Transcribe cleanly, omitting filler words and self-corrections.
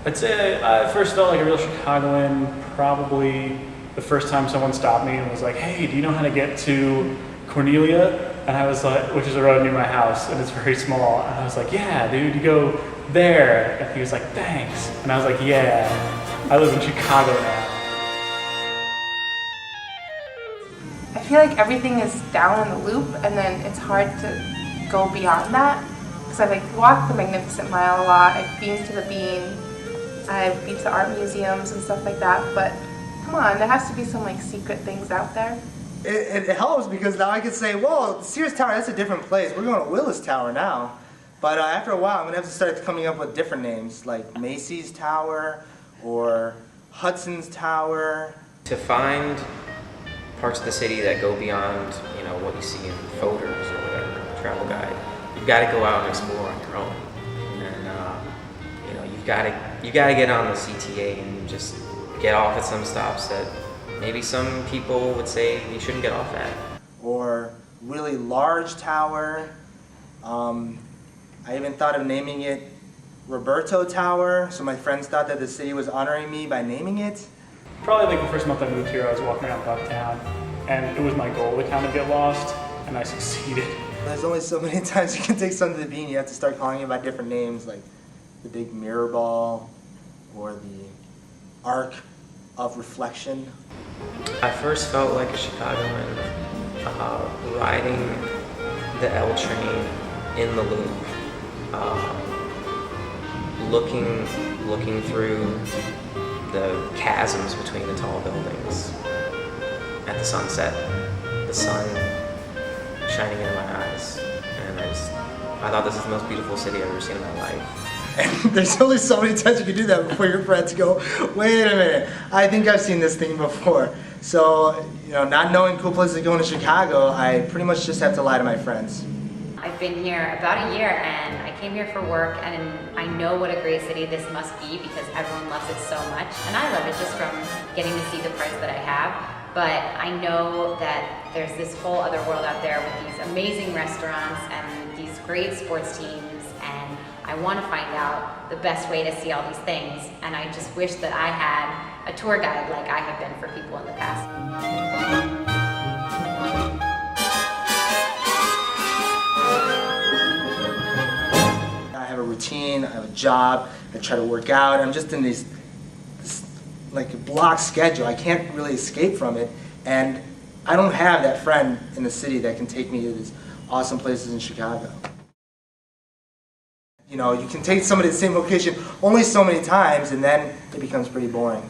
I'd say I first felt like a real Chicagoan probably the first time someone stopped me and was like, "Hey, do you know how to get to Cornelia?" And I was like, which is a road near my house, and it's very small. And I was like, "Yeah, dude, you go there." And he was like, "Thanks." And I was like, "Yeah, I live in Chicago now." I feel like everything is down in the loop, and then it's hard to go beyond that. Because I've walked the Magnificent Mile a lot, I've been to the Bean, I've been to art museums and stuff like that, but come on, there has to be some secret things out there. It helps because now I can say, well, Sears Tower, that's a different place. We're going to Willis Tower now. But after a while, I'm going to have to start coming up with different names, like Macy's Tower or Hudson's Tower. To find parts of the city that go beyond, what you see in photos or whatever, travel guide, you've got to go out and explore on your own. And, you've got to get on the CTA and just get off at some stops that maybe some people would say you shouldn't get off at. Or really large tower. I even thought of naming it Roberto Tower, so my friends thought that the city was honoring me by naming it. Probably the first month I moved here, I was walking around Bucktown, and it was my goal to kind of get lost, and I succeeded. There's only so many times you can take something to the Bean. You have to start calling it by different names, like the Big Mirror Ball or the Arc of Reflection. I first felt like a Chicagoan riding the L train in the Loop, looking through the chasms between the tall buildings at the sunset, the sun shining into my eyes, and I thought this is the most beautiful city I've ever seen in my life. And there's only so many times you can do that before your friends go, wait a minute, I think I've seen this thing before. So, not knowing cool places to go in Chicago, I pretty much just have to lie to my friends. I've been here about a year, and I came here for work, and I know what a great city this must be because everyone loves it so much, and I love it just from getting to see the parts that I have. But I know that there's this whole other world out there with these amazing restaurants and these great sports teams, and I want to find out the best way to see all these things, and I just wish that I had a tour guide like I have been for people in the past. I have a routine, I have a job, I try to work out, I'm just in this block schedule. I can't really escape from it, and I don't have that friend in the city that can take me to these awesome places in Chicago. You can take somebody to the same location only so many times, and then it becomes pretty boring.